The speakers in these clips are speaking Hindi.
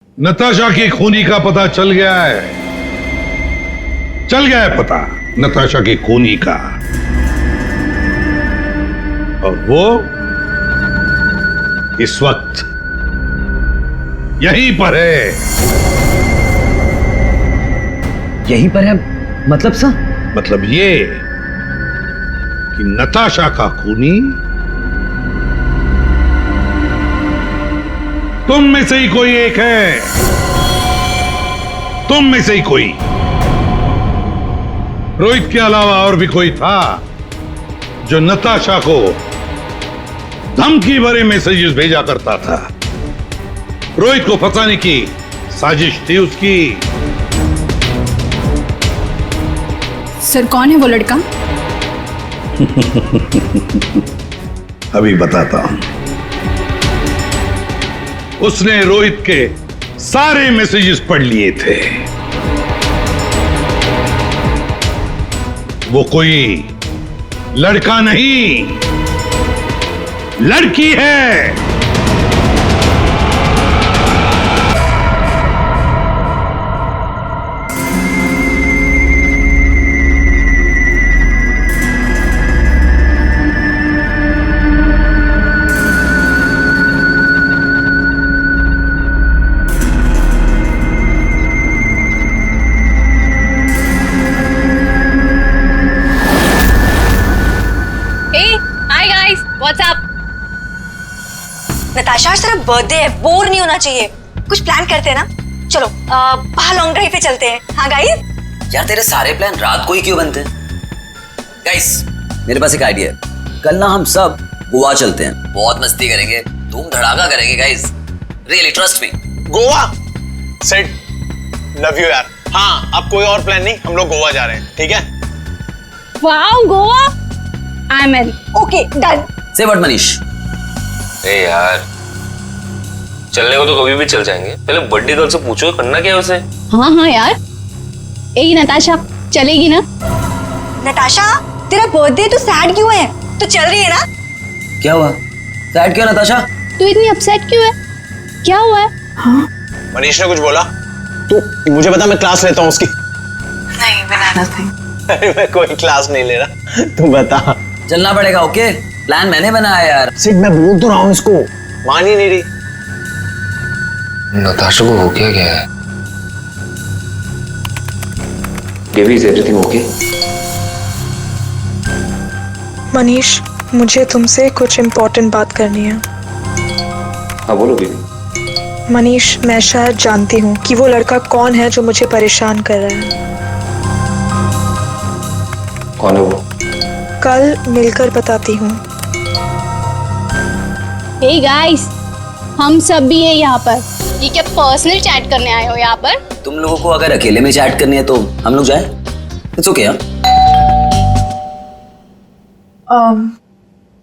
नताशा की खूनी का पता चल गया है, चल गया है पता नताशा की खूनी का। और वो इस वक्त यहीं पर है। यहीं पर है मतलब सर? मतलब ये कि नताशा का खूनी तुम में से ही कोई एक है, तुम में से ही कोई। रोहित के अलावा और भी कोई था जो नताशा को धमकी भरे मैसेजेस भेजा करता था। रोहित को फंसाने की साजिश थी उसकी। सर कौन है वो लड़का? अभी बताता हूं। उसने रोहित के सारे मैसेजेस पढ़ लिए थे। वो कोई लड़का नहीं, लड़की है। नताशा आज तेरा बर्थडे है, बोर नहीं होना चाहिए। कुछ प्लान करते हैं ना? चलो बाहर लॉन्ग ड्राइव पे चलते हैं। हाँ गाइस? यार तेरे सारे प्लान रात को ही क्यों बनते हैं? गाइस मेरे पास एक आइडिया है। कल ना हम सब गोवा चलते हैं, बहुत मस्ती करेंगे, धूम धड़ाका करेंगे guys. Really trust me. Goa set, love you यार। हाँ अब कोई और प्लान नहीं, हम लोग गोवा जा रहे हैं, ठीक है? Wow Goa, I am in. Okay done. से व्हाट मनीष? ए यार चलने को तो कभी भी चल जाएंगे, पहले बर्थडे गर्ल से पूछो करना क्या है उसे। हाँ हाँ यार, ए नताशा चलेगी ना? नताशा तेरा बर्थडे, तू सैड क्यों है? तू चल रही है ना? क्या हुआ? सैड क्यों नताशा? तू इतनी अपसेट क्यों है? क्या हुआ है? हाँ मनीष ने कुछ बोला? तू मुझे बता, मैं क्लास लेता हूँ उसकी। नहीं बनाना था। अरे मैं कोई क्लास नहीं ले रहा, तू बता। चलना पड़ेगा। ओके प्लान मैंने बनाया यार। सिट, मैं बोल तो रहा हूँ इसको, मान ही नहीं रही। नताशा को हो क्या है? Baby is everything okay? Manish मुझे तुमसे कुछ इम्पोर्टेंट बात करनी है। हाँ बोलो बेबी। मनीष मैं शायद जानती हूँ कि वो लड़का कौन है जो मुझे परेशान कर रहा है। कौन है वो? कल मिलकर बताती हूँ। हे गाइस, हम सब भी है यहाँ पर। ये क्या पर्सनल चैट करने आए हो यहाँ पर? तुम लोगों को अगर अकेले में चैट करनी है तो हम लोग जाए। It's okay.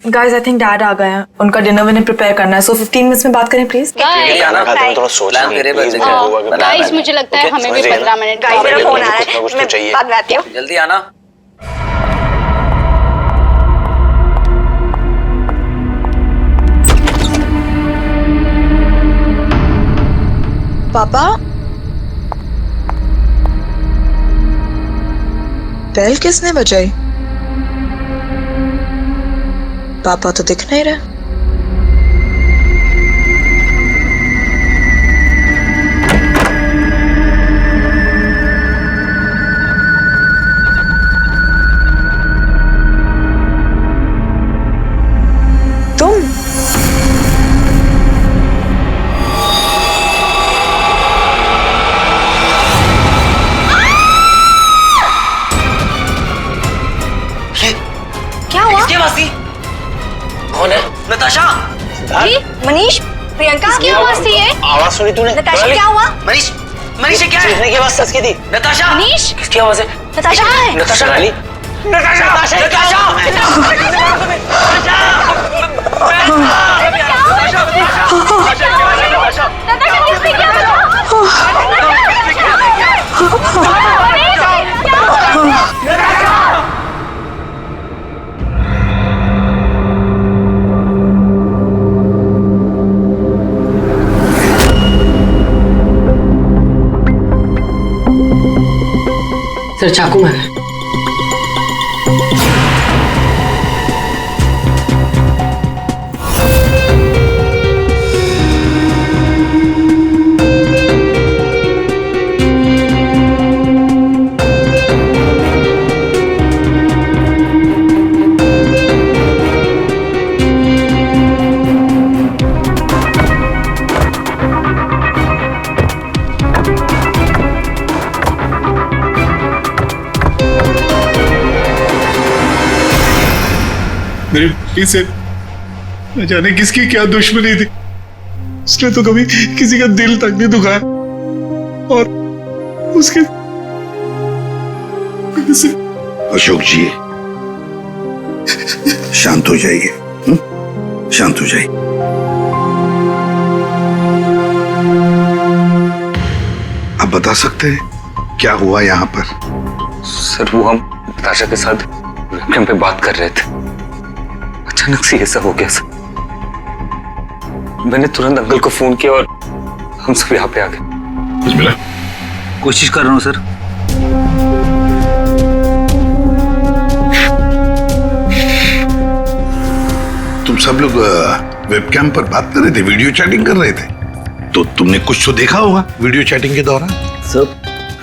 Guys I think dad आ गए हैं, उनका डिनर विनर प्रिपेयर करना है, सो 15 मिनट्स में बात करें प्लीज। गाइस मुझे लगता है हमें भी 15 मिनट। गाइस मेरा फोन आ रहा है, मैं बाद में आती हूँ। जल्दी आना। पापा बेल किसने बजाई? पापा तो दिख नहीं रहे। तुम? क्या हुआ? क्या बात थी? कौन है? नताशा। जी मनीष, प्रियंका क्या आवाज थी ये? आवाज सुनी तूने? नताशा क्या हुआ? मनीष, मनीष ये क्या है? चीखने की आवाज सच की थी। नताशा। मनीष किसकी आवाज है? नताशा कहाँ है? नताशा नाली। नताशा सर चाकू मारा है। मेरे भाई से न जाने किसकी क्या दुश्मनी थी, उसने तो कभी किसी का दिल तक नहीं दुखाया और उसके अशोक जी शांत हो जाइए, शांत हो जाइए। आप बता सकते हैं क्या हुआ यहाँ पर? सर वो हम नताशा के साथ वेबकैम पे बात कर रहे थे, अचानक से ऐसा हो गया सर। मैंने तुरंत अंकल को फोन किया और हम सब यहाँ पे आ गए। कुछ मिला? कोशिश कर रहा हूँ सर। तुम सब लोग वेबकैम पर बात कर रहे थे, वीडियो चैटिंग कर रहे थे, तो तुमने कुछ तो देखा होगा वीडियो चैटिंग के दौरान। सर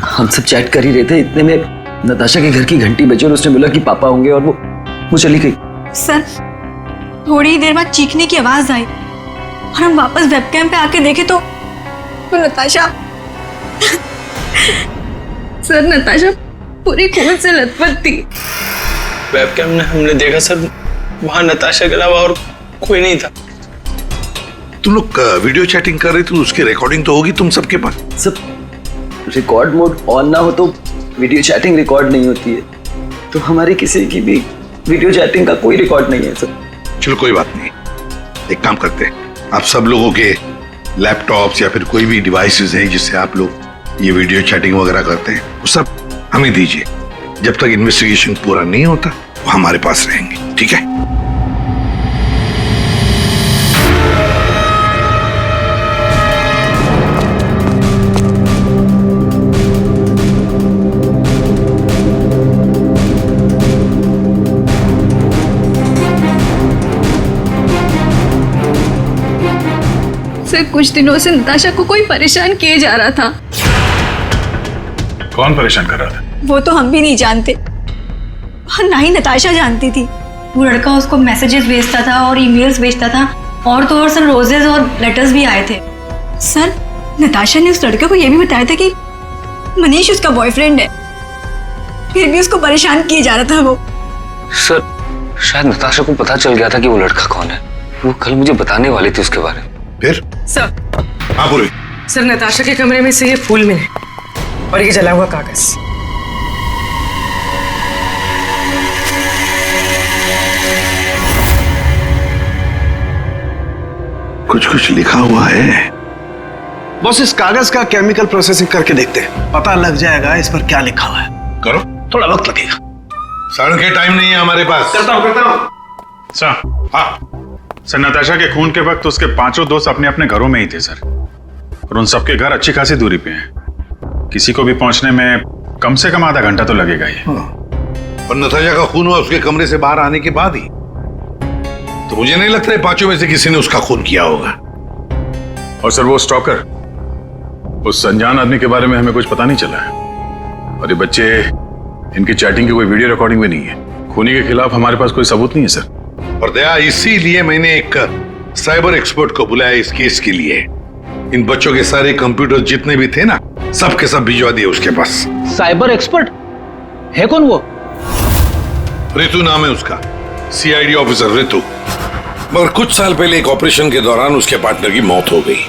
हम सब चैट कर ही रहे थे, इतने में नताशा के घर की घंटी बजी और उसने बोला कि पापा होंगे और वो चली गई। सर थोड़ी ही देर बाद चीखने की आवाज आई और हम वापस वेबकैम पे आके देखे तो नताशा सर नताशा पूरी खून से लथपथ थी। वेबकैम में हमने देखा सर, वहां नताशा के अलावा और कोई नहीं था। तुम लोग वीडियो चैटिंग कर रहे थे, उसकी रिकॉर्डिंग तो होगी तुम सबके पास। सब रिकॉर्ड मोड ऑन ना हो तो वीडियो चैटिंग रिकॉर्ड नहीं होती है, तो हमारी किसी की भी वीडियो चैटिंग का कोई रिकॉर्ड नहीं है सर। चलो कोई बात नहीं, एक काम करते हैं, आप सब लोगों के लैपटॉप्स या फिर कोई भी डिवाइसेस हैं जिससे आप लोग ये वीडियो चैटिंग वगैरह करते हैं, वो सब हमें दीजिए। जब तक इन्वेस्टिगेशन पूरा नहीं होता वो हमारे पास रहेंगे, ठीक है? सर कुछ दिनों से नताशा को कोई परेशान किए जा रहा था। कौन परेशान कर रहा था? वो तो हम भी नहीं जानते और ना ही नताशा जानती थी। वो लड़का उसको मैसेजेस भेजता था और ईमेल्स भेजता था, और तो और सर रोजेस और लेटर्स भी आए थे। सर नताशा ने उस लड़के को यह भी बताया था कि मनीष उसका बॉयफ्रेंड है, फिर भी उसको परेशान किए जा रहा था वो। सर शायद नताशा को पता चल गया था कि वो लड़का कौन है, वो कल मुझे बताने वाली थी उसके बारे में। फिर? सर हाँ बोलो। सर नताशा के कमरे में से ये फूल मिले और ये जला हुआ कागज। कुछ लिखा हुआ है। बस इस कागज का केमिकल प्रोसेसिंग करके देखते हैं, पता लग जाएगा इस पर क्या लिखा हुआ है। करो, थोड़ा वक्त लगेगा। सड़न के टाइम नहीं है हमारे पास। करता हूँ। सर हाँ सर, नताशा के खून के वक्त उसके पांचों दोस्त अपने अपने घरों में ही थे सर, और उन सबके घर अच्छी खासी दूरी पे हैं। किसी को भी पहुंचने में कम से कम आधा घंटा तो लगेगा ही। और नताशा का खून हुआ उसके कमरे से बाहर आने के बाद ही, तो मुझे नहीं लगता है पांचों में से किसी ने उसका खून किया होगा। और सर वो स्टॉकर, उस अनजान आदमी के बारे में हमें कुछ पता नहीं चला है, और ये बच्चे, इनकी चैटिंग की कोई वीडियो रिकॉर्डिंग भी नहीं है। खूनी के खिलाफ हमारे पास कोई सबूत नहीं है सर। और दया, इसीलिए मैंने एक साइबर एक्सपर्ट को बुलाया इस केस के लिए। इन बच्चों के सारे कंप्यूटर जितने भी थे ना, सब के सब भिजवा दिए उसके पास। साइबर एक्सपर्ट है कौन वो? ऋतु नाम है उसका, सीआईडी ऑफिसर ऋतु। मगर कुछ साल पहले एक ऑपरेशन के दौरान उसके पार्टनर की मौत हो गई।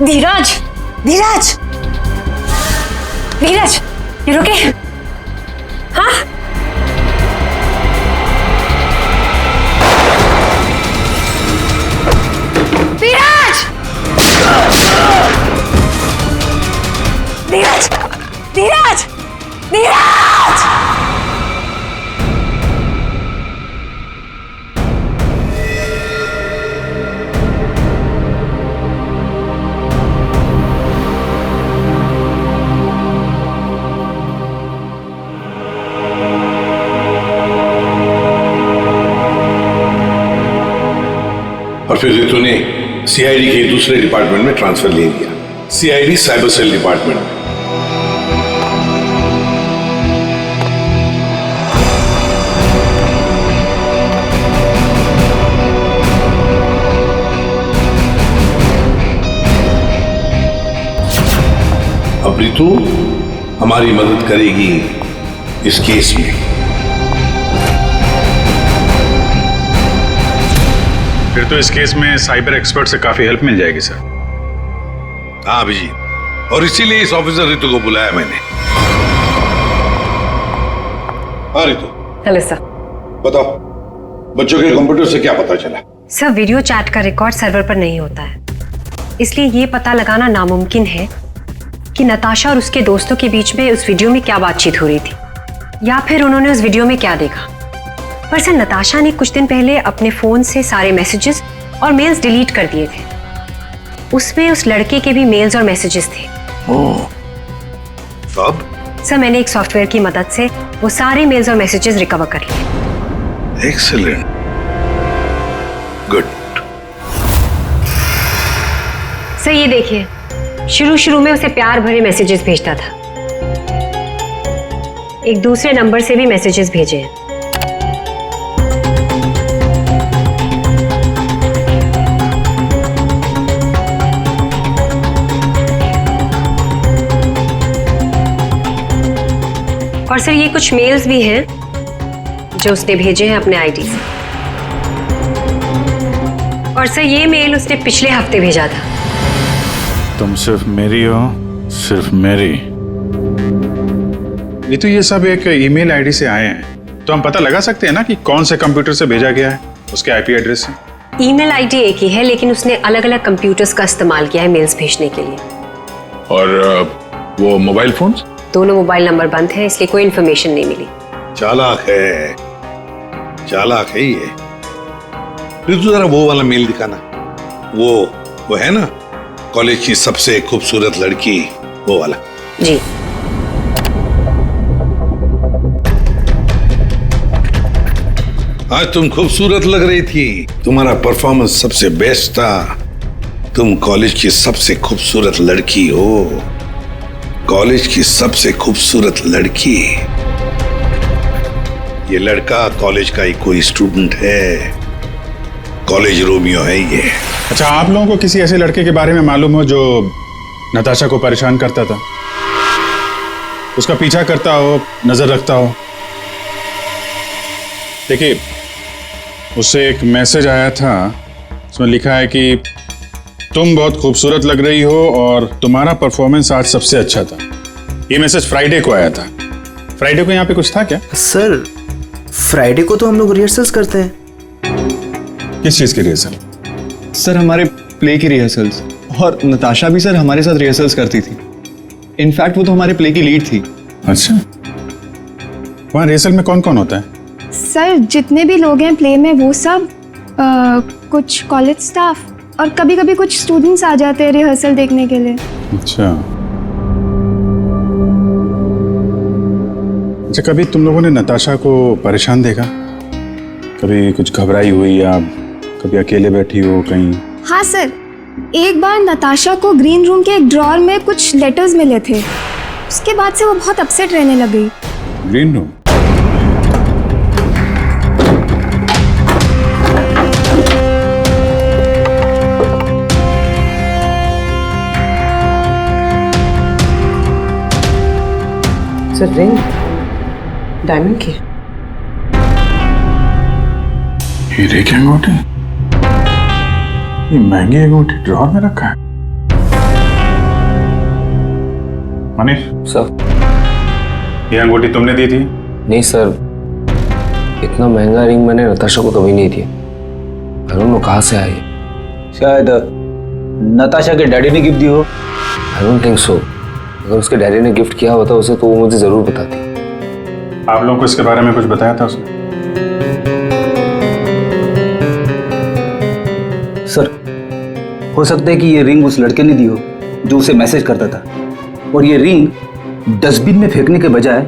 धीरज, धीरज, धीरज, ये रुके। हाँ, धीरज, धीरज, धीरज, धीरज। और फिर रितु ने सीआईडी के दूसरे डिपार्टमेंट में ट्रांसफर ले लिया, सीआईडी साइबर सेल डिपार्टमेंट में। अब रितु हमारी मदद करेगी इस केस में। फिर तो इस केस में साइबर एक्सपर्ट से काफी हेल्प मिल जाएगी सर। हाँ अभिजीत, और इसीलिए इस ऑफिसर रितु को बुलाया मैंने। हाँ रितु। Hello sir. बताओ, बच्चों के कंप्यूटर से क्या पता चला? सर, वीडियो चैट का रिकॉर्ड सर्वर पर नहीं होता है, इसलिए ये पता लगाना नामुमकिन है कि नताशा और उसके दोस्तों के बीच में उस वीडियो में क्या बातचीत हो रही थी, या फिर उन्होंने उस वीडियो में क्या देखा। पर सर, नताशा ने कुछ दिन पहले अपने फोन से सारे मैसेजेस और मेल्स डिलीट कर दिए थे। उसमें उस लड़के के भी मेल्स और मैसेजेस थे। अब? सर, मैंने एक सॉफ्टवेयर की मदद से वो सारे मेल्स और मैसेजेस रिकवर कर लिए। Excellent, good. सर ये देखिए, शुरू में उसे प्यार भरे मैसेजेस भेजता था। एक दूसरे नंबर से भी मैसेजेस भेजे हैं। और सर, ये कुछ मेल्स भी हैं जो उसने भेजे हैं अपने आईडी से। और सर, ये मेल उसने पिछले हफ्ते भेजा था। तुम सिर्फ मेरी हो, सिर्फ मेरी। ये तो ये सब एक ईमेल आईडी से आए हैं, तो हम पता लगा सकते हैं ना कि कौन से कंप्यूटर से भेजा गया है, उसके आईपी एड्रेस से। ईमेल आईडी एक ही है, लेकिन उसने अलग अलग कंप्यूटर्स का इस्तेमाल किया है मेल्स भेजने के लिए। और वो मोबाइल फोन्स? दोनों मोबाइल नंबर बंद हैं, इसलिए कोई इन्फॉर्मेशन नहीं मिली। चालाक है, चालाक है ये। रितु जरा वो वाला मेल दिखाना। वो है ना, कॉलेज की सबसे खूबसूरत लड़की, वो वाला। जी। आज तुम खूबसूरत लग रही थी, तुम्हारा परफॉर्मेंस सबसे बेस्ट था। तुम कॉलेज की सबसे खूबसूरत लड़की हो, कॉलेज की सबसे खूबसूरत लड़की। ये लड़का कॉलेज का ही कोई स्टूडेंट है, कॉलेज रोमियो है ये। अच्छा, आप लोगों को किसी ऐसे लड़के के बारे में मालूम हो जो नताशा को परेशान करता था, उसका पीछा करता हो, नजर रखता हो? देखिए, उससे एक मैसेज आया था, उसमें लिखा है कि तुम बहुत खूबसूरत लग रही हो और तुम्हारा परफॉर्मेंस आज सबसे अच्छा था। ये मैसेज फ्राइडे को आया था। फ्राइडे को यहाँ पे कुछ था क्या? सर, फ्राइडे को तो हम लोग रिहर्सल्स करते हैं। किस चीज की रिहर्सल? सर, हमारे प्ले की रिहर्सल्स। और नताशा भी सर हमारे साथ रिहर्सल्स करती थी। इनफैक्ट वो तो हमारे प्ले की लीड थी। अच्छा, वहाँ रिहर्सल में कौन कौन होता है? सर, जितने भी लोग हैं प्ले में वो सब, कुछ कॉलेज स्टाफ और कभी कभी कुछ स्टूडेंट्स आ जाते हैं रिहर्सल देखने के लिए। अच्छा, कभी तुम लोगों ने नताशा को परेशान देखा? कभी कुछ घबराई हुई या कभी अकेले बैठी हो कहीं? हाँ सर, एक बार नताशा को ग्रीन रूम के एक ड्रॉअर में कुछ लेटर्स मिले थे। उसके बाद से वो बहुत अपसेट रहने लग गई। Green room? Sir, ring diamond की। हीरे की अंगूठी? ये महंगी अंगूठी ड्रॉअर में रखा है? मनीष सर, ये अंगूठी तुमने दी थी? नहीं सर, इतना महंगा रिंग मैंने नताशा को कभी नहीं दिया। आई डोंट नो कहाँ से आई। शायद नताशा के डैडी ने गिफ्ट दी हो। I don't think so. अगर उसके डैडी ने गिफ्ट किया होता उसे तो वो मुझे जरूर बताती। आप लोगों को इसके बारे में कुछ बताया था उसने? सर, हो सकता है कि ये रिंग उस लड़के ने दी हो जो उसे मैसेज करता था, और ये रिंग डस्टबिन में फेंकने के बजाय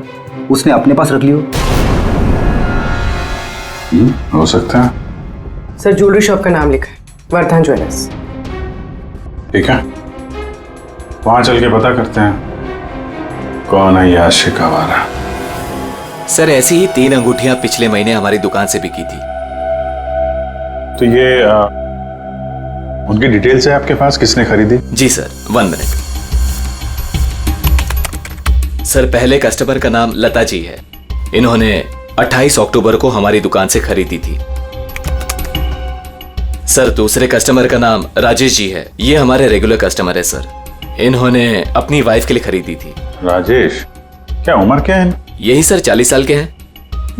उसने अपने पास रख ली हो। हो सकता है। सर, ज्वेलरी शॉप का नाम लिखा है, वर्धन ज्वेलर्स। ठीक है, वहां चल के पता करते हैं कौन है ये आशिक आवारा। सर, ऐसी ही 3 अंगूठियां पिछले महीने हमारी दुकान से बिकी थी। तो ये उनकी डिटेल्स है आपके पास, किसने खरीदी? जी सर, 1 मिनट। सर, पहले कस्टमर का नाम लता जी है। इन्होंने 28 अक्टूबर को हमारी दुकान से खरीदी थी। सर, दूसरे कस्टमर का नाम राजेश जी है। ये हमारे रेगुलर कस्टमर है सर। इन्होंने अपनी वाइफ के लिए खरीदी थी। राजेश, क्या उम्र क्या है? यही सर 40 साल के हैं।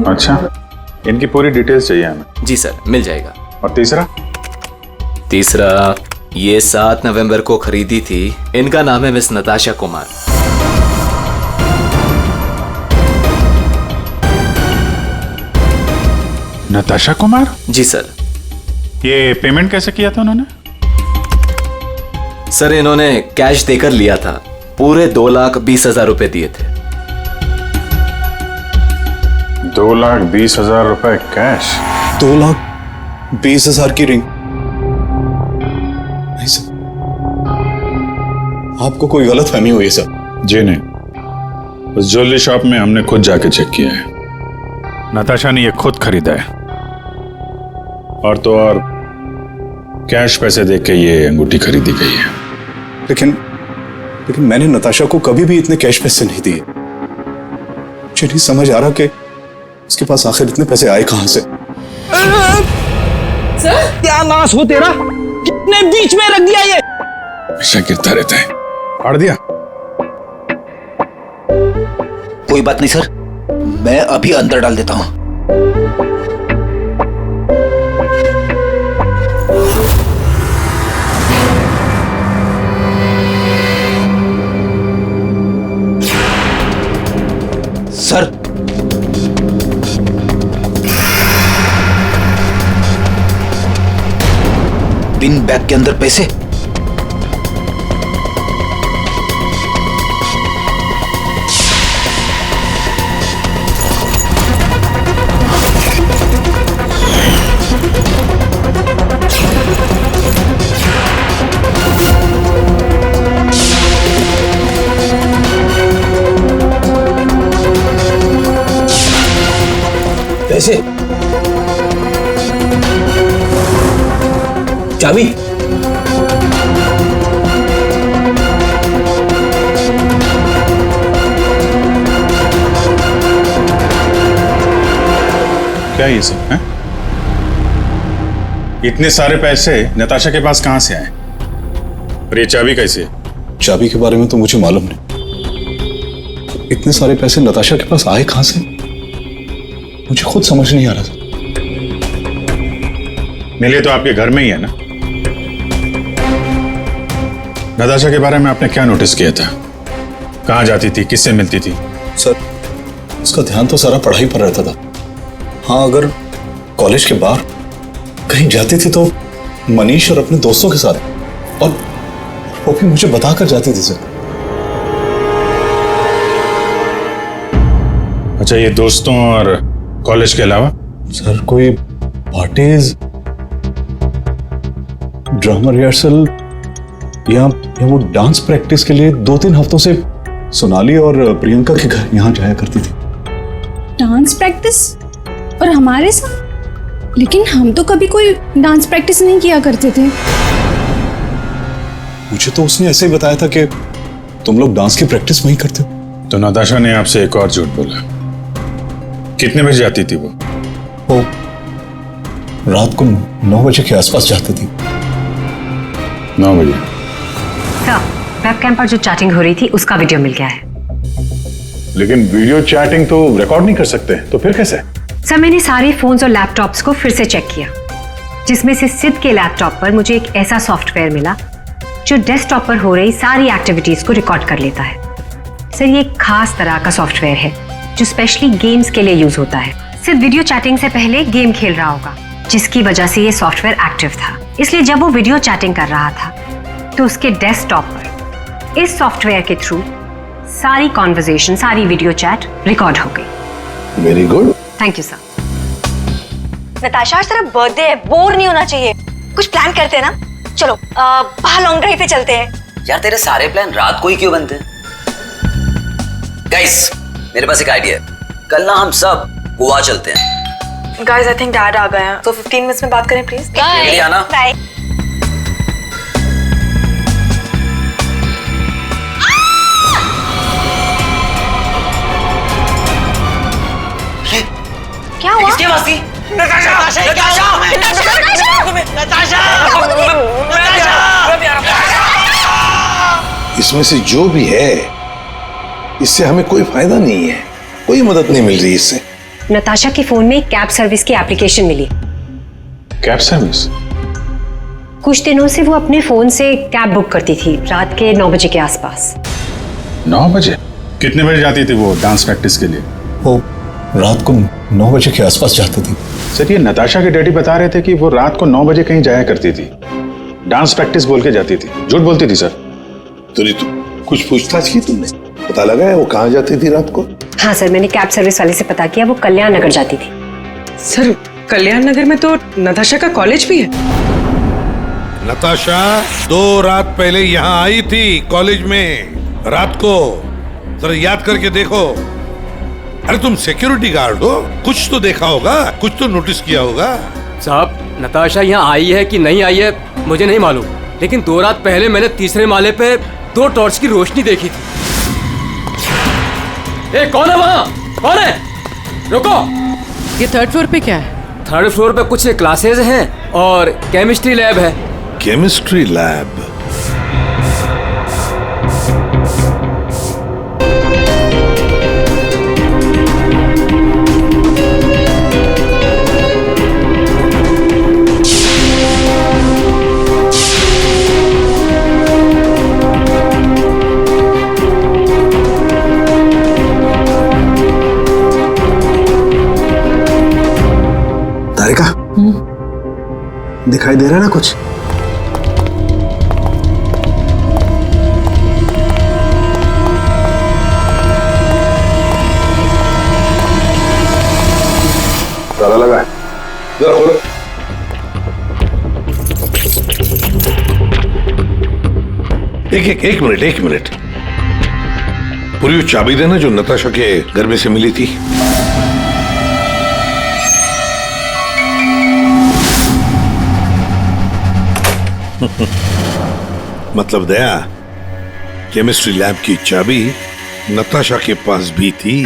अच्छा, इनकी पूरी डिटेल्स चाहिए हमें। जी सर, मिल जाएगा। और तीसरा ये 7 नवंबर को खरीदी थी। इनका नाम है मिस नताशा कुमार। नताशा कुमार? जी सर। ये पेमेंट कैसे किया था उन्होंने? सर, इन्होंने कैश देकर लिया था। पूरे 2,20,000 रुपए दिए थे। 2,20,000 रुपए कैश? 2,20,000 की रिंग? नहीं सर, आपको कोई गलत फहमी हुई है सर। जी नहीं, उस ज्वेलरी शॉप में हमने खुद जाके चेक किया है। नताशा ने ये खुद खरीदा है, और तो और कैश पैसे देके ये अंगूठी खरीदी गई है। लेकिन मैंने नताशा को कभी भी इतने कैश पैसे नहीं दिए। मुझे नहीं समझ आ रहा कि उसके पास आखिर इतने पैसे आए कहां से। सर, क्या नाश हो तेरा, कितने बीच में रख दिया ये। ऐसा गिरता रहता है। फाड़ दिया? कोई बात नहीं सर, मैं अभी अंदर डाल देता हूं। सर, पिन बैग के अंदर पैसे। पैसे, चाबी, क्या ये सब है? इतने सारे पैसे नताशा के पास कहां से आए? और ये चाबी कैसे? चाबी के बारे में तो मुझे मालूम नहीं। इतने सारे पैसे नताशा के पास आए कहां से, मुझे खुद समझ नहीं आ रहा था। मिले तो आपके घर में ही है ना? नताशा के बारे में आपने क्या नोटिस किया था? कहां जाती थी, किससे मिलती थी? सर, उसका ध्यान तो सारा पढ़ाई पर रहता था। हाँ, अगर कॉलेज के बाहर कहीं जाती थी तो मनीष और अपने दोस्तों के साथ, और वो भी मुझे बताकर जाती थी सर। अच्छा, ये दोस्तों और कॉलेज के अलावा? सर, कोई पार्टीज, ड्रामा रिहर्सल या वो डांस प्रैक्टिस के लिए 2-3 हफ्तों से सोनाली और प्रियंका के घर यहाँ जाया करती थी। Dance practice? और हमारे साथ? लेकिन हम तो कभी कोई डांस प्रैक्टिस नहीं किया करते थे। मुझे तो उसने ऐसे ही बताया था कि तुम लोग डांस की प्रैक्टिस वहीं करते हो। तो नताशा ने आपसे एक और झूठ बोला। कितने बजे जाती थी वो? रात को 9 बजे के आसपास जाती थी। 9 बजे? सर, वेबकैम पर जो चैटिंग हो रही थी उसका वीडियो मिल गया है। लेकिन वीडियो चैटिंग तो रिकॉर्ड नहीं कर सकते, तो फिर कैसे? सर मैंने सारे फोन्स और लैपटॉप्स को फिर से चेक किया, जिसमें से सिद्ध के लैपटॉप पर मुझे एक ऐसा सॉफ्टवेयर मिला जो डेस्कटॉप पर हो रही सारी एक्टिविटीज को रिकॉर्ड कर लेता है। सर ये एक खास तरह का सॉफ्टवेयर है जो स्पेशली गेम्स के लिए यूज होता है। सिर्फ वीडियो चैटिंग से पहले गेम खेल रहा होगा, जिसकी वजह से ये सॉफ्टवेयर एक्टिव था। इसलिए जब वो वीडियो चैटिंग कर रहा था तो उसके डेस्कटॉप पर इस सॉफ्टवेयर के थ्रू सारी कॉन्वर्सेशन, सारी वीडियो चैट रिकॉर्ड हो गई। Very good, thank you sir. Natasha आज तेरा बर्थडे है, बोर नहीं होना चाहिए, कुछ प्लान करते हैं ना। चलो बाहर लॉन्ग ड्राइव पे चलते हैं। यार तेरे सारे प्लान रात को ही क्यों बनते हैं? गाइस मेरे पास एक आइडिया है, कल ना हम सब गोवा चलते हैं। गाइस आई थिंक डैड आ गए हैं, तो 15 मिनट्स में बात करें प्लीज। बाय आना। बाय। क्या हुआ? किसकी आवाज थी? इसमें से जो भी है इससे हमें कोई फायदा नहीं है, कोई मदद नहीं मिल रही इससे। नताशा के फोन में कैब सर्विस की एप्लीकेशन मिली। Cab service? कुछ दिनों से वो अपने फोन से कैब बुक करती थी रात के 9 बजे के आसपास। 9 बजे? कितने बजे जाती थी वो डांस प्रैक्टिस के लिए? वो रात को 9 बजे के आसपास जाती थी। सर ये नताशा के डैडी बता रहे थे कि वो रात को 9 बजे कहीं जाया करती थी, डांस प्रैक्टिस बोल के जाती थी। झूठ बोलती थी सर? तो कुछ पूछताछ की तुमने? पता लगा है वो कहाँ जाती थी रात को? हाँ सर, मैंने कैब सर्विस वाले से पता किया, वो कल्याण नगर जाती थी। सर कल्याण नगर में तो नताशा का कॉलेज भी है। नताशा 2 रात पहले यहाँ आई थी कॉलेज में रात को, जरा याद करके देखो। अरे तुम सिक्योरिटी गार्ड हो, कुछ तो देखा होगा, कुछ तो नोटिस किया होगा। साहब नताशा यहाँ आई है कि नहीं आई है मुझे नहीं मालूम, लेकिन 2 रात पहले मैंने तीसरे माले पे 2 टॉर्च की रोशनी देखी थी। ए, कौन है वहाँ? कौन है? रुको। ये 3rd फ्लोर पे क्या है? 3rd फ्लोर पे कुछ क्लासेस हैं और केमिस्ट्री लैब है। Chemistry lab? तारिका, दिखाई दे रहा है ना कुछ? ताला लगा है, जरा खोलो। एक मिनट पूरी वो चाबी देना जो नताशा के घर में से मिली थी। मतलब दया, केमिस्ट्री लैब की चाबी नताशा के पास भी थी।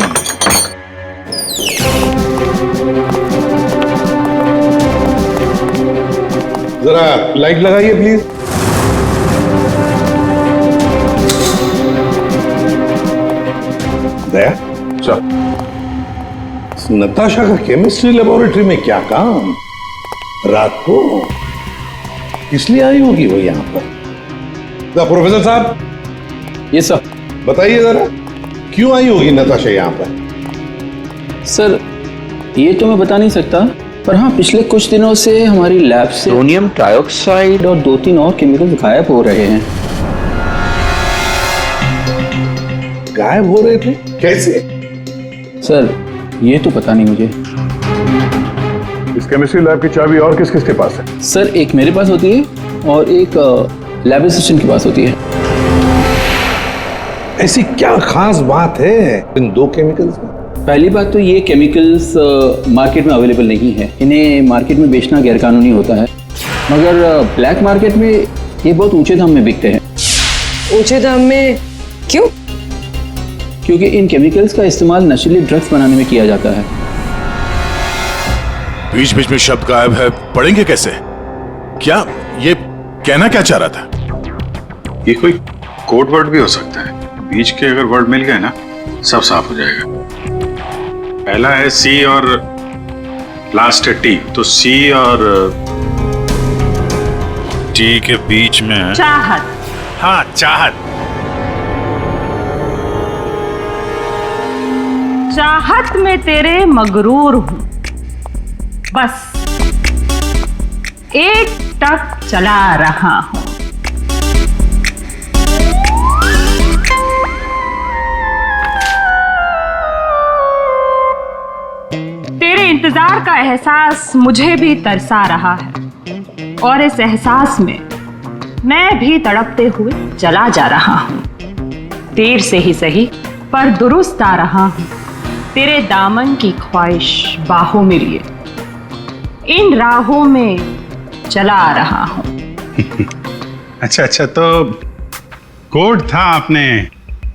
जरा लाइट लगाइए प्लीज। दया सर, नताशा का केमिस्ट्री लेबोरेटरी में क्या काम रात को? इसलिए आई होगी वो यहाँ पर। प्रोफेसर साहब। ये सर बताइए जरा, क्यों आई होगी नताशा यहाँ पर? सर ये तो मैं बता नहीं सकता, पर हाँ पिछले कुछ दिनों से हमारी लैब से सोडियम डाइऑक्साइड और 2-3 और केमिकल्स गायब हो रहे हैं। गायब हो रहे थे? कैसे? सर ये तो पता नहीं मुझे। इस केमिस्ट्री लैब की चाबी और किस किस के पास है? सर एक मेरे पास होती है और एक लैब असिस्टेंट के पास होती है। ऐसी क्या खास बात है इन 2 केमिकल्स में? पहली बात तो ये केमिकल्स मार्केट में अवेलेबल नहीं है, इन्हें मार्केट में बेचना गैरकानूनी होता है, मगर ब्लैक मार्केट में ये बहुत ऊंचे दाम में बिकते हैं। ऊंचे दाम में क्यों? क्योंकि इन केमिकल्स का इस्तेमाल नशीली ड्रग्स बनाने में किया जाता है। बीच बीच में शब्द गायब है, पढ़ेंगे कैसे? क्या ये कहना क्या चाह रहा था? ये कोई कोड वर्ड भी हो सकता है, बीच के अगर वर्ड मिल गए ना सब साफ हो जाएगा। पहला है सी और लास्ट है टी, तो सी और टी के बीच में है चाहत। हाँ, चाहत। चाहत में तेरे मगरूर हूं, बस एक टक चला रहा हूं। तेरे इंतजार का एहसास मुझे भी तरसा रहा है और इस एहसास में मैं भी तड़पते हुए चला जा रहा हूं। देर से ही सही पर दुरुस्त आ रहा हूं, तेरे दामन की ख्वाहिश बाहों में लिए इन राहों में चला आ रहा हूं। अच्छा, तो कोड था, आपने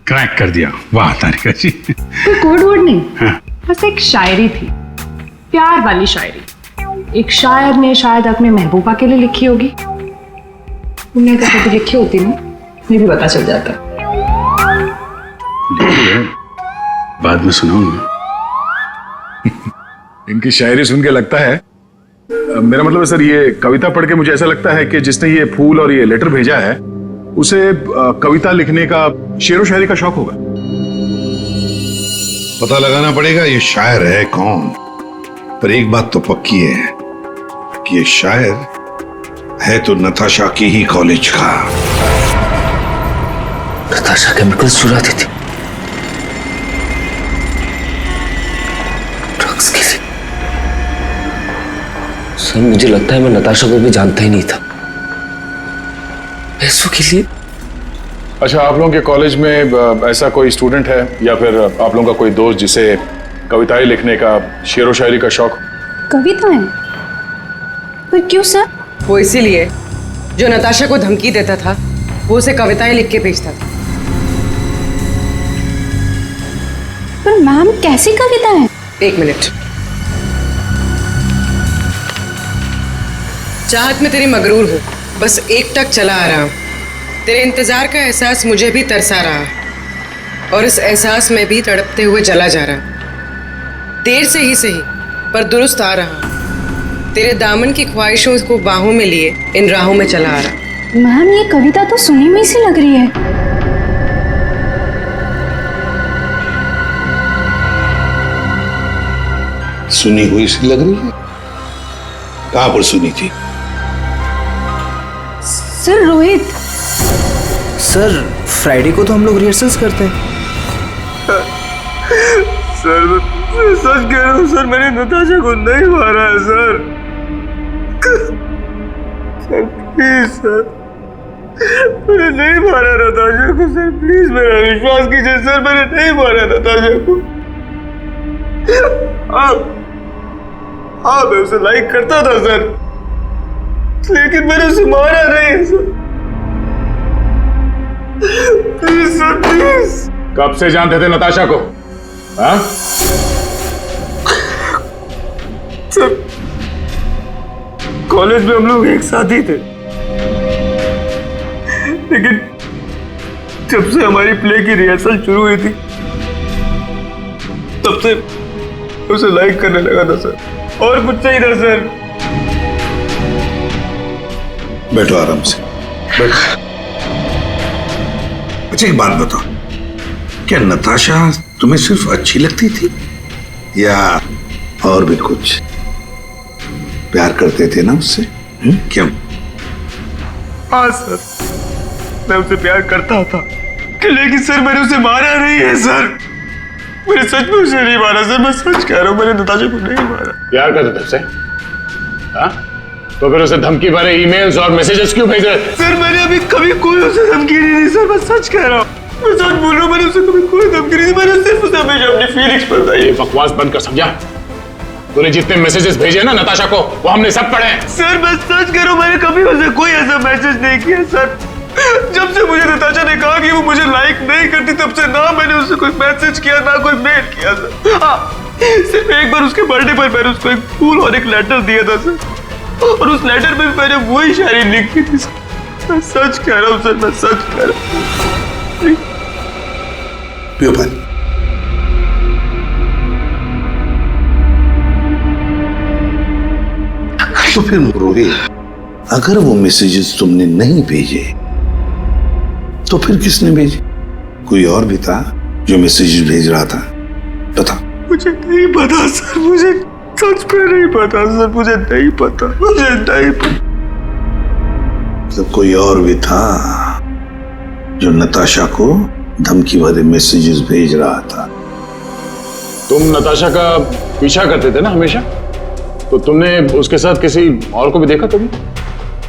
क्रैक कर दिया। वाह तारिका जी। कोई कोड वर्ड नहीं, बस एक शायरी थी, प्यार वाली शायरी। एक शायर ने शायद अपने महबूबा के लिए लिखी होगी। तुमने अगर कभी लिखी होती ना, मुझे भी पता चल जाता। बाद में सुनाऊंगा। इनकी शायरी सुन के लगता है, मेरा मतलब है सर, ये कविता पढ़ के मुझे ऐसा लगता है कि जिसने ये फूल और ये लेटर भेजा है उसे कविता लिखने का, शेरो शायरी का शौक होगा। पता लगाना पड़ेगा ये शायर है कौन, पर एक बात तो पक्की है कि ये शायर है तो नताशा की ही कॉलेज का। नताशा केमिकल्स चुराती थी ड्रग्स के लिए। सर मुझे लगता है मैं नताशा को भी जानता ही नहीं था। पैसों के लिए। अच्छा, आप लोगों के कॉलेज में ऐसा कोई स्टूडेंट है या फिर आप लोगों का कोई दोस्त जिसे कविताएं लिखने का, शेरो शायरी का शौक? कविताएं? पर क्यों सर? वो इसीलिए जो नताशा को धमकी देता था वो उसे कविताएं लिख के भेजता था। पर मैम कैसी कविताएं? एक मिनट। चाहत में तेरी मगरूर हूँ, बस एक टक चला आ रहा हूँ। तेरे इंतजार का एहसास मुझे भी तरसा रहा और इस एहसास में भी तड़पते हुए चला जा रहा। देर से ही सही पर दुरुस्त आ रहा। तेरे दामन की ख्वाहिशों को बाहों में लिए इन राहों में चला आ रहा। मैम ये कविता तो सुनी हुई सी लग रही है। सुनी हुई सी लग रही है? कहां पर सुनी थी? सर रोहित। सर फ्राइडे को तो हम लोग रिहर्सल्स करते हैं। सर सच कह रहा हूँ सर, मैंने नताशा को नहीं मारा है सर। सर प्लीज सर, मैंने नहीं मारा नताशा को सर, प्लीज मेरा विश्वास कीजिए सर, मैंने नहीं मारा नताशा को। हाँ मैं उसे लाइक करता था सर, लेकिन मैंने उसे मारा नहीं है सर। Please sir please. कब से जानते थे नताशा को? हाँ? सर कॉलेज में हम लोग एक साथ ही थे, लेकिन जब से हमारी प्ले की रिहर्सल शुरू हुई थी तब से उसे लाइक करने लगा था सर, और कुछ नहीं था सर। बैठो आराम से, बैठो। अच्छा एक बात बताओ, क्या नताशा तुम्हें सिर्फ अच्छी लगती थी या और भी कुछ? प्यार करते थे ना उससे? क्यों? हाँ सर, मैं उसे प्यार करता था, लेकिन सर मैंने उसे मारा नहीं है सर। मैंने सच में उसे नहीं मारा सर, मैं सच कह रहा हूँ, मैंने नताशा को नहीं मारा। प्यार करते थे उससे? हाँ? तो फिर उसे धमकी भरे ईमेल्स और मैसेजेस क्यों भेज रहे? सर मैंने अभी कभी कोई उसे धमकी नहीं दी सर, मैं सच कह रहा हूँ, मैं सच बोल रहा हूँ, मैंने उसे कभी कोई धमकी नहीं दी, मैंने सिर्फ उसे हमेशा अपनी फीलिंग्स बताई। ये बकवास बंद कर, समझा? तूने जितने मैसेजेस भेजे ना नताशा को, वो हमने सब पढ़े। सर मैं सच कह रहा हूँ, मैंने कभी उसे कोई ऐसा मैसेज नहीं किया सर। जब से मुझे नताशा ने कहा कि वो मुझे लाइक नहीं करती, तब से ना मैंने उसे कोई मैसेज किया ना कोई मेल किया सर। हाँ, सिर्फ एक बार उसके बर्थडे पर मैंने उसको एक फूल और एक लेटर दिया था सर, और उस लेटर में मैंने वही शायरी लिखी थी सर। मैं सच कह रहा हूँ सर, मैं सच कह रहा हूँ। पियो पानी। तो फिर रोहित, अगर वो मैसेजेस तुमने नहीं भेजे तो फिर किसने भेजे? कोई और भी था जो मैसेजेस भेज रहा था? बता। मुझे नहीं पता सर, मुझे सच में नहीं पता सर, मुझे नहीं पता, मुझे नहीं पता। तो कोई और भी था जो नताशा को धमकी भरे मैसेजेस भेज रहा था? तुम नताशा का पीछा करते थे ना हमेशा, तो तुमने उसके साथ किसी और को भी देखा कभी?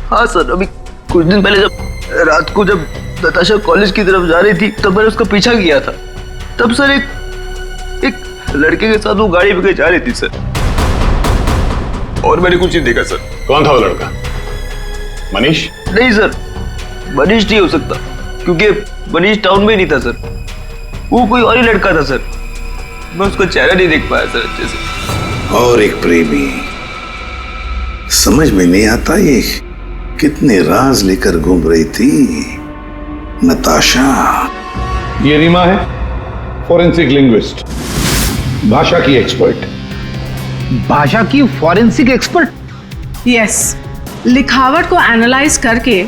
हाँ सर, अभी कुछ दिन पहले जब रात को जब नताशा कॉलेज की तरफ जा रही थी तब मैंने उसका पीछा किया था। तब सर एक लड़के के साथ वो गाड़ी पे जा रही थी सर, और मैंने कुछ नहीं देखा सर। कौन था वो लड़का? मनीष? नहीं सर, मनीष नहीं हो सकता, क्योंकि मनीष टाउन में नहीं था सर, वो कोई और ही लड़का था सर। मैं उसका चेहरा नहीं देख पाया सर अच्छे से। और एक प्रेमी, समझ में नहीं आता ये कितने राज लेकर घूम रही थी नताशा। ये रीमा है, फॉरेंसिक लिंग्विस्ट, भाषा की एक्सपर्ट। भाषा की फॉरेंसिक एक्सपर्ट? यस, लिखावट को एनालाइज करके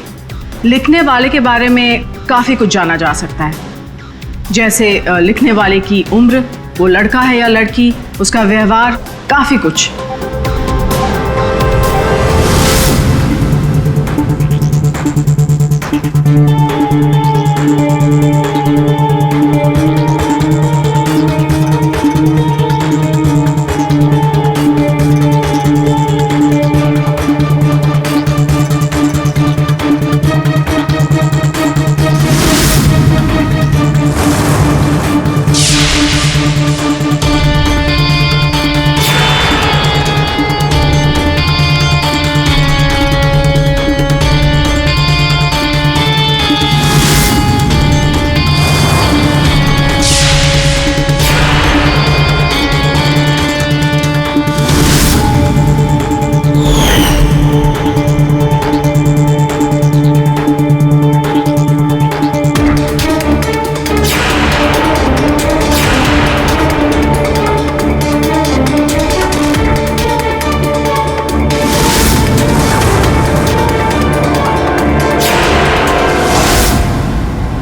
लिखने वाले के बारे में काफी कुछ जाना जा सकता है, जैसे लिखने वाले की उम्र, वो लड़का है या लड़की, उसका व्यवहार, काफी कुछ।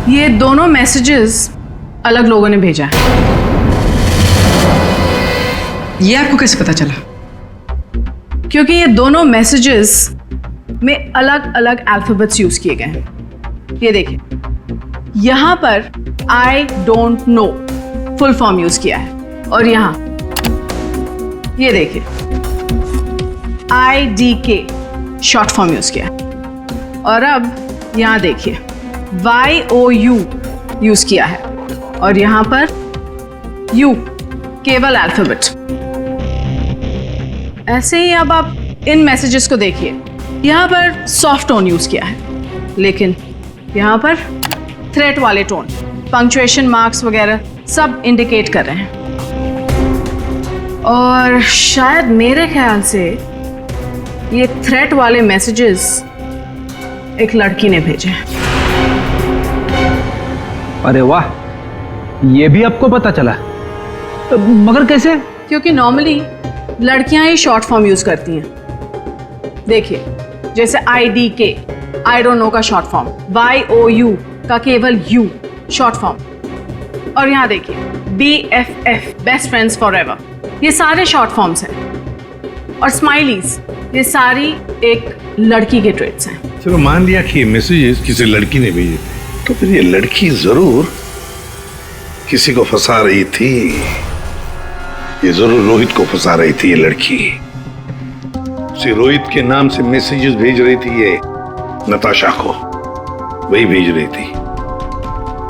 ये दोनों मैसेजेस अलग लोगों ने भेजा है। ये आपको कैसे पता चला? क्योंकि ये दोनों मैसेजेस में अलग अलग अल्फाबेट्स यूज किए गए हैं। ये देखिए, यहां पर I don't know full form use किया है, और यहां ये देखिए IDK शॉर्ट फॉर्म यूज किया है, और अब यहां देखिए YOU यूज किया है, और यहां पर U केवल अल्फाबेट। ऐसे ही अब आप इन मैसेजेस को देखिए, यहां पर सॉफ्ट टोन यूज किया है, लेकिन यहां पर थ्रेट वाले टोन, पंक्चुएशन मार्क्स वगैरह सब इंडिकेट कर रहे हैं। और शायद मेरे ख्याल से ये थ्रेट वाले मैसेजेस एक लड़की ने भेजे हैं। अरे वाह, ये भी आपको पता चला? मगर कैसे? क्योंकि नॉर्मली लड़कियां ही शॉर्ट फॉर्म यूज करती हैं। देखिए, जैसे IDK आई डोंट नो का शॉर्ट फॉर्म, YOU का केवल U शॉर्ट फॉर्म, और यहां देखिए BFF बेस्ट फ्रेंड्स फॉरएवर, ये सारे शॉर्ट फॉर्म्स हैं। और स्माइलीज, ये सारी एक लड़की के ट्रेट्स हैं। चलो मान लिया कि ये मैसेजेस किसी लड़की ने भेजे थे, तो फिर ये लड़की जरूर किसी को फंसा रही थी। ये जरूर रोहित को फंसा रही थी ये लड़की। उसे रोहित के नाम से मैसेजेस भेज रही थी ये नताशा को, वही भेज रही थी।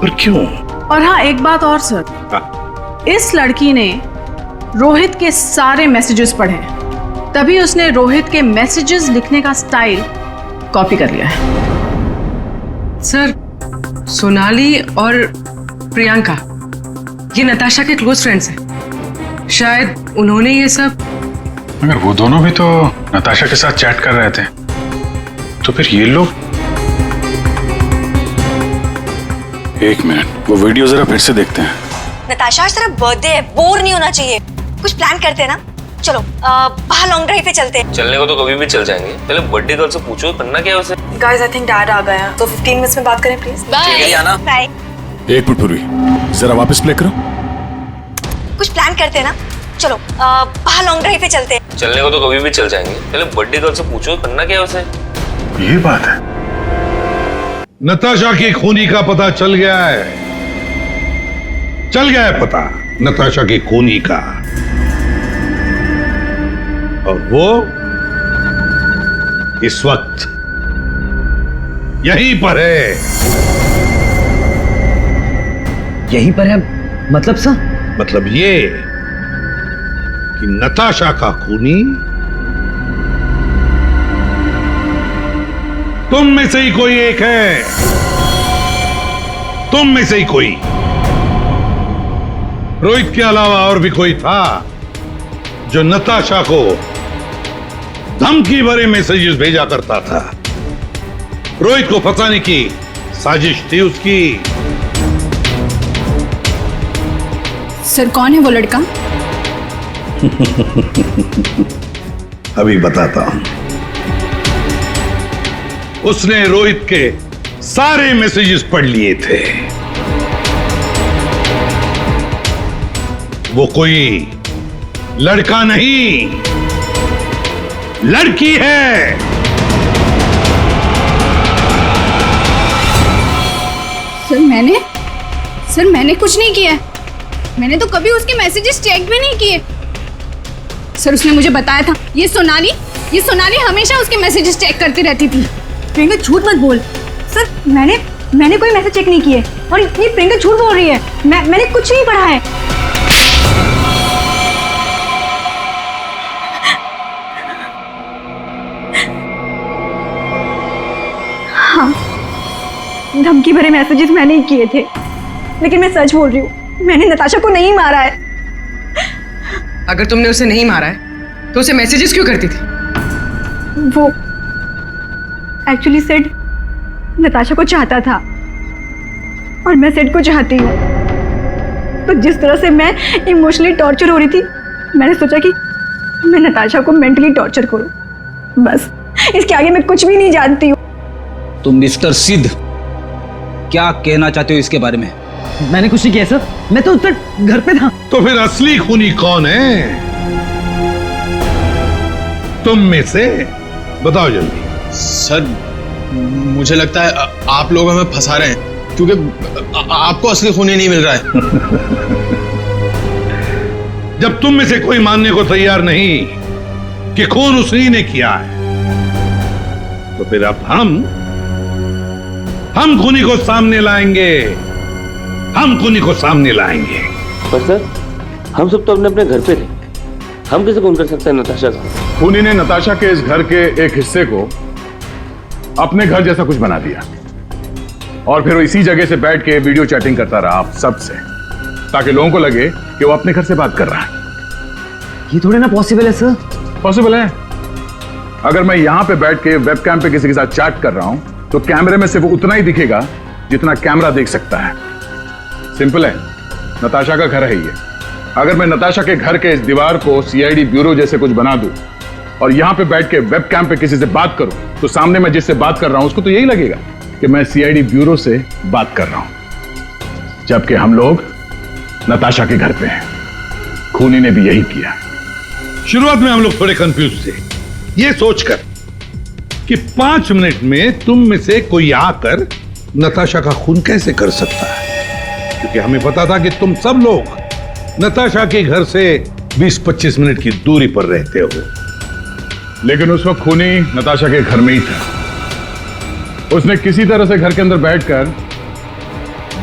पर क्यों? और हाँ, एक बात और सर, इस लड़की ने रोहित के सारे मैसेजेस पढ़े, तभी उसने रोहित के मैसेजेस लिखने का स्टाइल कॉपी कर लिया है। सर, सोनाली और प्रियंका ये नताशा के क्लोज फ्रेंड्स हैं। शायद उन्होंने ये सब। मगर वो दोनों भी तो नताशा के साथ चैट कर रहे थे, तो फिर ये लोग एक मिनट, वो वीडियो जरा फिर से देखते हैं। नताशा आज तेरा बर्थडे है, बोर नहीं होना चाहिए। कुछ प्लान करते हैं ना? चलो बाहर लॉन्ग ड्राइव पे चलते हैं। चलने को तो कभी भी चल जाएंगे, पहले बर्थडे गर्ल से पूछो करना क्या है उसे। गाइस आई थिंक डैड आ गए हैं, तो 15 मिनट्स में बात करें प्लीज। ठीक है आना। बाय। एक मिनट पूर्वी, जरा वापस प्ले करो। कुछ प्लान करते हैं ना? चलो बाहर लॉन्ग ड्राइव पे चलते हैं। चलने को तो कभी भी चल जाएंगे, पहले बर्थडे गर्ल से पूछो करना क्या है उसे। ये बात है। नताशा की खूनी का पता चल गया है। चल गया है पता नताशा की खूनी का, और वो इस वक्त यहीं पर है। यहीं पर है मतलब सर? मतलब ये कि नताशा का खूनी तुम में से ही कोई एक है। तुम में से ही कोई। रोहित के अलावा और भी कोई था जो नताशा को धमकी भरे मैसेजेस भेजा करता था। रोहित को फंसाने की साजिश थी उसकी। सर कौन है वो लड़का? अभी बताता हूं। उसने रोहित के सारे मैसेजेस पढ़ लिए थे। वो कोई लड़का नहीं, लड़की है। सर मैंने कुछ नहीं किया। मैंने तो कभी उसके मैसेजेस चेक भी नहीं किए। सर उसने मुझे बताया था, ये सोनाली हमेशा उसके मैसेजेस चेक करती रहती थी। प्रियंका झूठ मत बोल। सर मैंने कोई मैसेज चेक नहीं किए, और ये प्रियंका झूठ बोल रही है। मैंने कुछ नहीं पढ़ा है। हाँ, धमकी भरे मैसेजेस मैंने ही किए थे, लेकिन मैं सच बोल रही हूँ, मैंने नताशा को नहीं मारा है। अगर तुमने उसे नहीं मारा है तो उसे मैसेजेस क्यों करती थी? वो एक्चुअली सेड नताशा को चाहता था, और मैं सेड को चाहती हूँ। तो जिस तरह से मैं इमोशनली टॉर्चर हो रही थी, मैंने सोचा कि मैं नताशा को मेंटली टॉर्चर करूँ। बस इसके आगे मैं कुछ भी नहीं जानती हूँ। तुम मिस्टर सिद्ध क्या कहना चाहते हो इसके बारे में? मैंने कुछ नहीं किया सर, मैं तो उतर घर पे था। तो फिर असली खूनी कौन है? तुम में से बताओ जल्दी। सर मुझे लगता है आप लोग हमें फंसा रहे हैं, क्योंकि आपको असली खूनी नहीं मिल रहा है। जब तुम में से कोई मानने को तैयार नहीं कि खून उसी ने किया है, तो फिर अब हम खूनी को सामने लाएंगे। हम खूनी को सामने लाएंगे। पर सर हम सब तो अपने अपने घर पे थे, हम कैसे खून कर सकते हैं नताशा का? खूनी ने नताशा के इस घर के एक हिस्से को अपने घर जैसा कुछ बना दिया, और फिर वो इसी जगह से बैठ के वीडियो चैटिंग करता रहा आप सबसे, ताकि लोगों को लगे कि वो अपने घर से बात कर रहा है। ये थोड़े ना पॉसिबल है सर। पॉसिबल है। अगर मैं यहां पे बैठ के वेबकैम पे किसी के साथ चैट कर रहा हूं, तो कैमरे में सिर्फ उतना ही दिखेगा जितना कैमरा देख सकता है। सिंपल है, नताशा का घर है ये। अगर मैं नताशा के घर के इस दीवार को सीआईडी ब्यूरो जैसे कुछ बना दूं और यहां पे बैठ के वेबकैम पे किसी से बात करूं, तो सामने मैं जिससे बात कर रहा हूं उसको तो यही लगेगा कि मैं सीआईडी ब्यूरो से बात कर रहा हूं, जबकि हम लोग नताशा के घर पे हैं। खूनी ने भी यही किया। शुरुआत में हम लोग थोड़े कंफ्यूज थे, ये सोचकर कि 5 मिनट में तुम में से कोई आकर नताशा का खून कैसे कर सकता है, क्योंकि हमें पता था कि तुम सब लोग नताशा के घर से 20-25 मिनट की दूरी पर रहते हो। लेकिन उस वक्त खूनी नताशा के घर में ही था। उसने किसी तरह से घर के अंदर बैठकर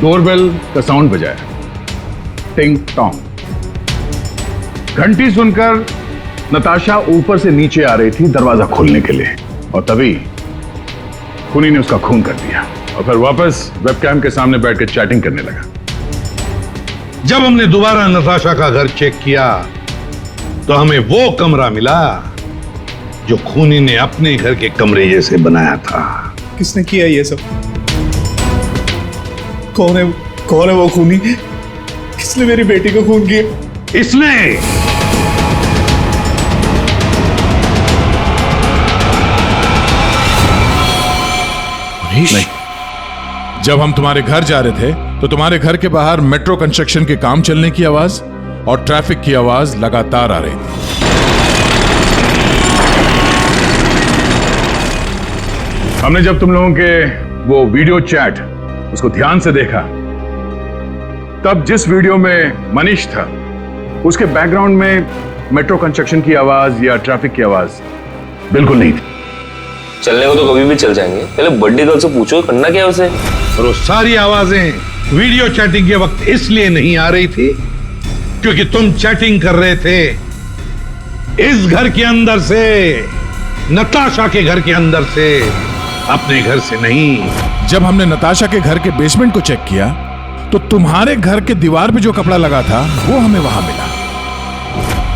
डोरबेल का साउंड बजाया, टिंग टोंग। घंटी सुनकर नताशा ऊपर से नीचे आ रही थी दरवाजा खोलने के लिए, और तभी खूनी ने उसका खून कर दिया और फिर वापस वेबकैम के सामने बैठ के चैटिंग करने लगा। जब हमने दोबारा नताशा का घर चेक किया, तो हमें वो कमरा मिला जो खूनी ने अपने घर के कमरे जैसे बनाया था। किसने किया ये सब? कौन है वो खूनी? किसने मेरी बेटी को खून किया? इसने। नहीं, जब हम तुम्हारे घर जा रहे थे तो तुम्हारे घर के बाहर मेट्रो कंस्ट्रक्शन के काम चलने की आवाज और ट्रैफिक की आवाज लगातार आ रही थी। हमने जब तुम लोगों के वो वीडियो चैट उसको ध्यान से देखा, तब जिस वीडियो में मनीष था उसके बैकग्राउंड में मेट्रो कंस्ट्रक्शन की आवाज या ट्रैफिक की आवाज बिल्कुल नहीं थी। चलने को तो कभी भी चल जाएंगे, पहले बर्थडे गर्ल से पूछो करना क्या है उसे। और वो सारी आवाजें वीडियो चैटिंग के वक्त इसलिए नहीं आ रही थी क्योंकि तुम चैटिंग कर रहे थे इस घर के अंदर से, नताशा के घर के अंदर से, अपने घर से नहीं। जब हमने नताशा के घर के बेसमेंट को चेक किया तो तुम्हारे घर के दीवार पे जो कपड़ा लगा था वो हमें वहां मिला।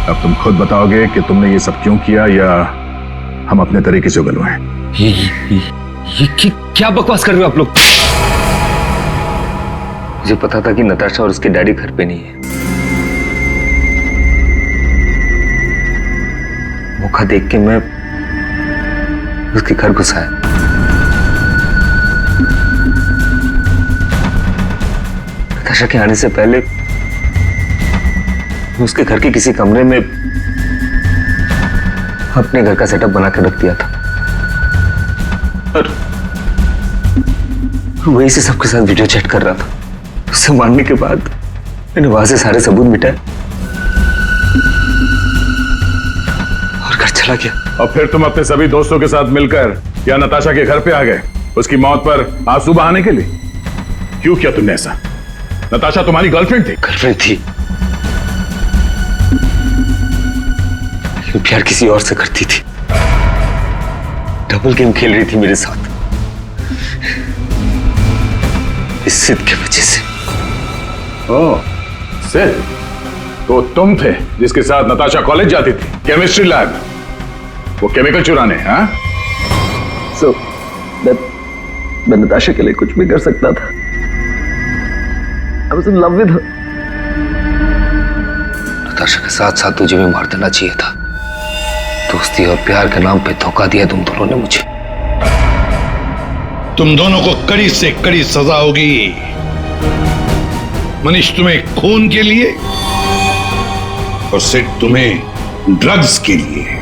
अब तुम खुद बताओगे कि तुमने ये सब क्यों किया या हम अपने तरीके से उगलवाएं। ये क्या बकवास कर रहे हो आप लोग? मुझे पता था कि नताशा और उसके डैडी घर पे नहीं है। मौका देख के मैं उसके घर घुस आया। नताशा के आने से पहले मैं उसके घर के किसी कमरे में अपने घर का सेटअप बना के रख दिया था और वहीं से सबके साथ वीडियो चैट कर रहा था। उससे मारने के बाद मैंने वहां से सारे सबूत मिटाए और घर चला गया। और फिर तुम अपने सभी दोस्तों के साथ मिलकर या नताशा के घर पे आ गए उसकी मौत पर आंसू बहाने के लिए। क्यों किया तुमने ऐसा? नताशा तुम्हारी गर्लफ्रेंड थी। गर्लफ्रेंड थी, लेकिन प्यार किसी और से करती थी। डबल गेम खेल रही थी मेरे साथ, इस सिद्ध के वजह से। ओह, सिद्ध तो तुम थे जिसके साथ नताशा कॉलेज जाती थी, केमिस्ट्री लैब, वो केमिकल चुराने। हाँ, मैं नताशा के लिए कुछ भी कर सकता था। I was in love with her. Natasha के साथ साथ तुझे भी मार देना चाहिए था। दोस्ती और प्यार के नाम पे धोखा दिया तुम दोनों ने मुझे। तुम दोनों को कड़ी से कड़ी सजा होगी। मनीष तुम्हें खून के लिए और सिड तुम्हें ड्रग्स के लिए।